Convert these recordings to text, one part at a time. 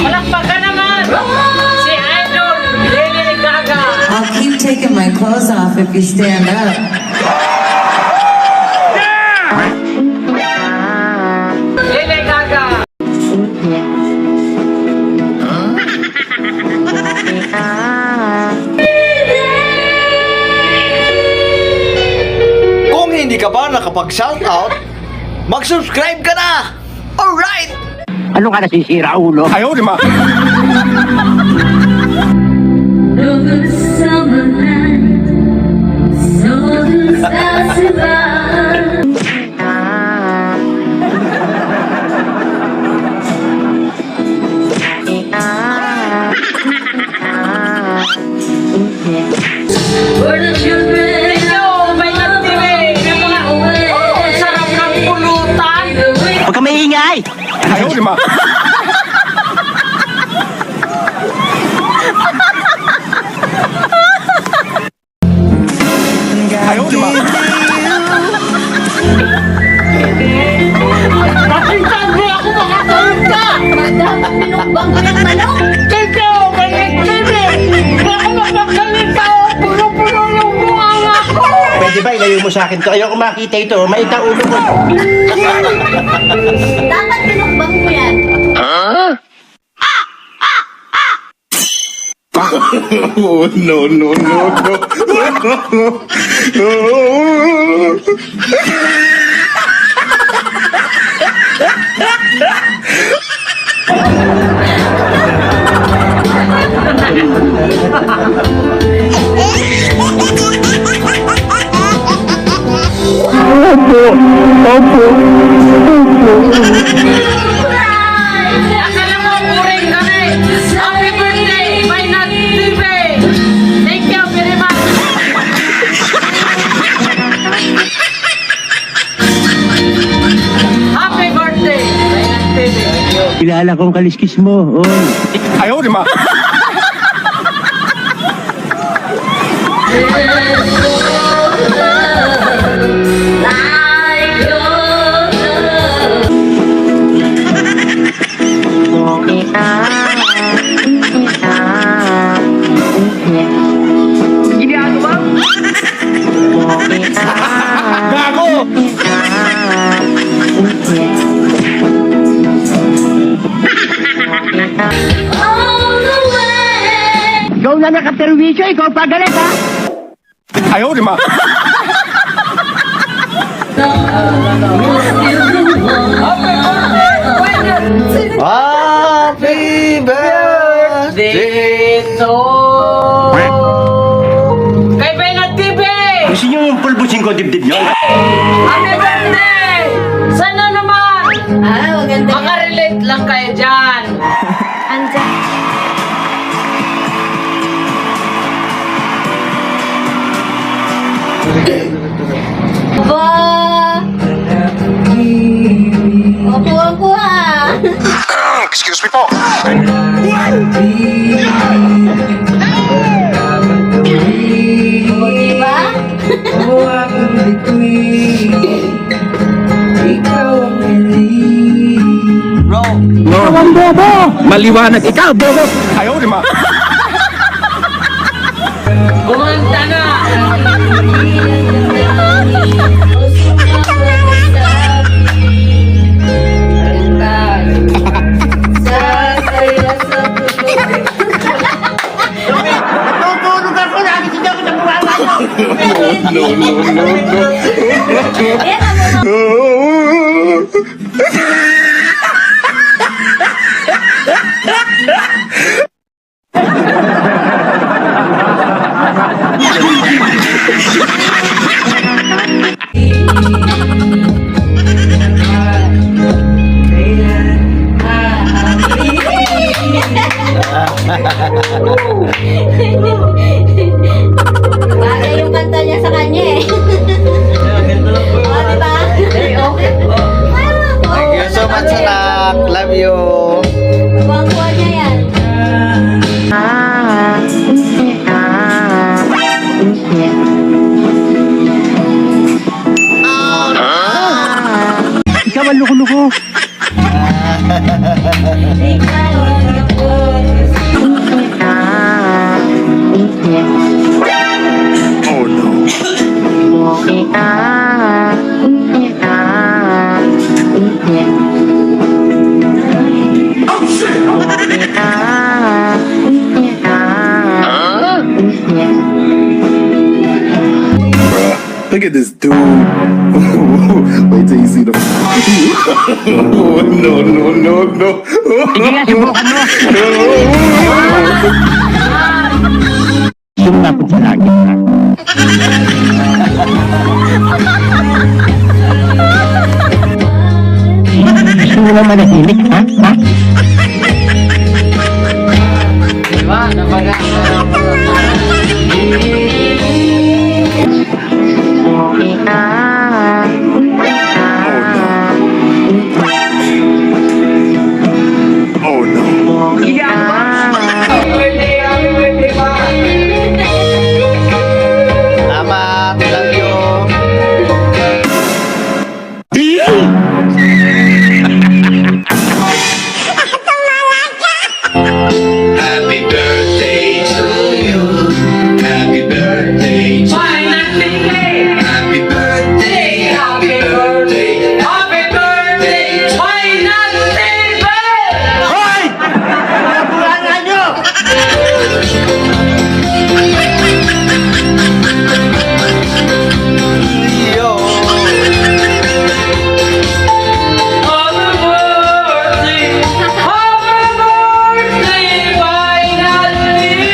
Palakpakan naman! Si Idol Lady Gaga! I'll keep taking my clothes off if you stand up. Lady Gaga! Kung hindi ka pa nakapag-shoutout, mag-subscribe ka na! Alright! Ano ka nasisira, ulo? Ayaw, di ma. Over the summer night, soldiers passing by. Where the children Yo, may nagtili! May mga sarap ng pulutan! Huwag ka maingay! Ayaw, di ma. Ayaw, di ma. Pasintan mo ako makatulog ka! dapat pinumbang ko yung manok. Ikaw, may nagtili! Baka mapagkalita o puno-puno yung bunganga ko! Pwede ba ilayo mo sa akin to? Ayoko makita ito. Maita ulo ko. Dapat pinumbang ko yan. Oh, no, no, no, no. Akala mo, boring kami! Happy birthday, may nagtili! Thank you very much! Happy birthday, may nagtili! Kilala kong kaliskis mo. Oh. Ayaw, di ma. Like your love. Gago! All the way. Ikaw na nakaperwisyo, ikaw pa galit, ha? Ayaw, di ma. Happy birthday! Dito! Kay Benat TV! Gusto niyo yung pulbusin ko dibdib niyo? Happy birthday! Sana naman! Ah, maganda yan. Makarelate lang kayo dyan! Andyan. Ba? Opo, ah. Excuse me po. O, diba? Bro, Ikaw ang bobo! Maliwanag ikaw, bobo! Ayaw, di ma. Kumanta na! Natutulog ako, nakikita ko sa buwala ko! No, no, no, no. Ayan, ang mga bagay yung kanta niya sa kanya eh. O, diba? loko-loko. Oh no. Bruh, look at this dude. Wait till you see the. Oh, no, no, no, no. Sumapot sa langit na. Gusto mo naman manahimik, ha? Ha? Diba? Oh no. Salamat, love you. Happy birthday to you. Happy birthday to Why not today? Happy birthday. Happy birthday. Happy birthday! Why not today? Hoy! Pinapulangan nyo! Yo. Happy birthday! Happy birthday! Why not today?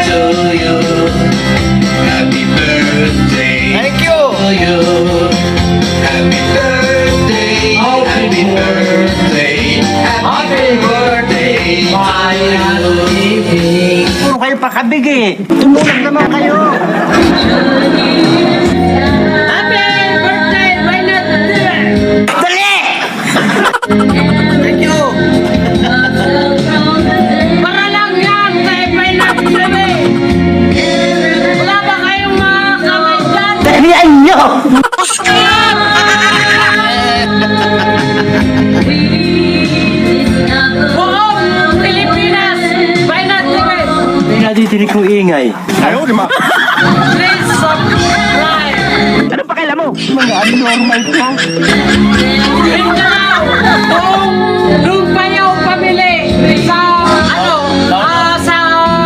to you. Happy birthday Thank you. to you. Happy birthday. Happy birthday. Happy birthday to you. Puro kayo pakabig eh. Tumulong naman kayo. Happy birthday! Why not today? Dali! Thank you. Para lang yan kay Why not today? Wala ba kayong mga kamay dyan? Dalian nyo! Buong Pilipinas! Why not today? May naditinig kong ingay. Ayaw, di ma. Please subscribe! Ano pa kailan mo? Mga abnormal ka. Mindanao! Buong Lumpayaw pamili sa sa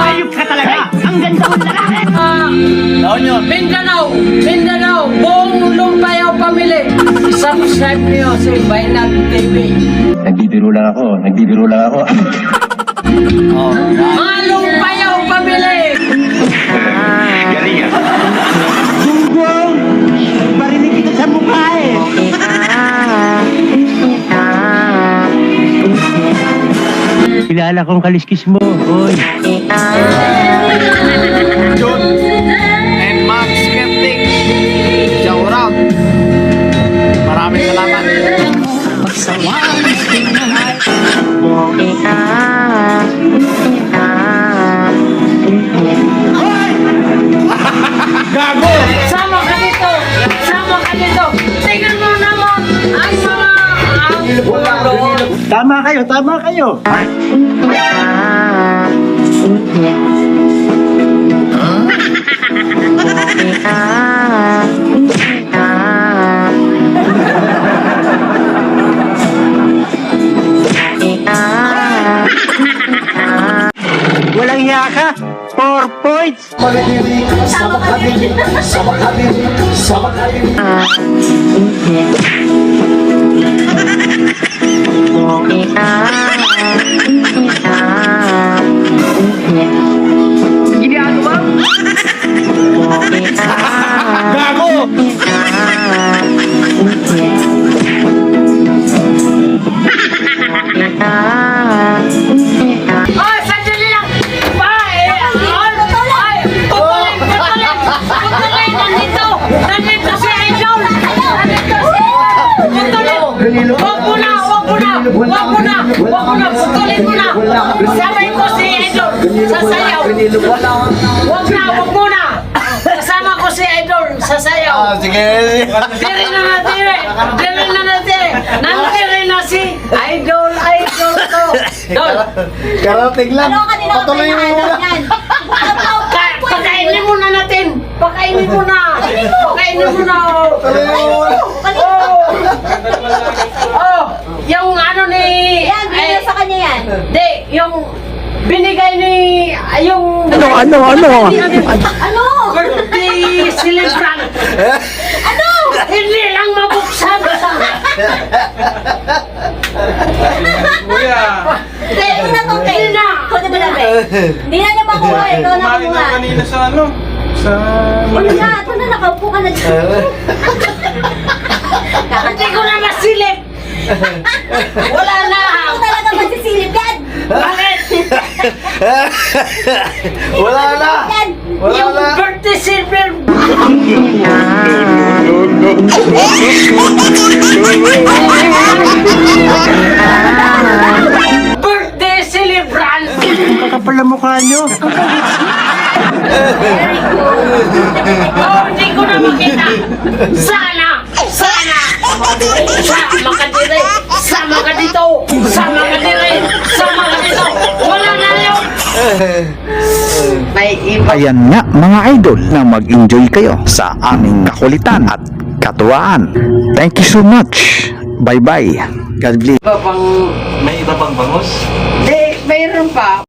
Ayop ka talaga! Ang ganda mo lalaki! Down yun. Mindanao, buong Lumpayaw pamili. Subscribe niyo si Why Not TV. Nagbibiro lang ako. Oh, Mga Lumpayaw pamili. Galing ah. Gunggong! Parinig kita sa mukha eh! Kilala kong kaliskis mo, oy. John and Max Kenting. Shout out. Maraming salamat. Gago! Sama ka dito. Tingnan mo naman ang mga Tama kayo. Walang hiya ka? 4 points! Gago! Ay, sandali lang! Putulin! Nandito si Idol! Putulin! Huwag mo na! Putulin mo na! Sabay ko si Idol sa sayaw! Huwag mo na! Kasama ko si Idol sa sayaw! Sige. Diri na natin eh. Diri na natin. Nandiri na si Idol ko. Dol. Karating lang. Ano kanina ka Patuloy mo pinahanap muna. yan? Pakainin muna natin. Pakainin mo na. Pakainin mo na. Patuloy mo muna. Oh, yung ano ni... Yan, binigay sa kanya yan. Di, yung binigay ni... Yung... Ano? Birthday celebrant. Ano? Hindi lang mabuksan. Kuya, Hindi na to, Kay. Hindi na. Ikaw na ba, Be? Hindi na niya makuha. Ikaw na kumain makuha. na kanina sa ano? Sa... Wala na. Ito na, nakaupo ka na dyan. Hindi ko na masilip. Wala na. Ikaw talaga magsisilip yan. Bakit? Wala na. Yan. Wala Yung na. birthday celebrant. Birthday celebrant. Kapal na mukha nyo. Very good. Oh, hindi ko na makita. Sana. Sama ka dire. Sama ka dito. Sama ka dire. Sama ka dito. Wala na yun. May iba. Ayan nga mga idol na mag-enjoy kayo sa aming kakulitan at katuwaan. Thank you so much. Bye-bye. God bless. May iba pang bangos? Di, mayroon pa.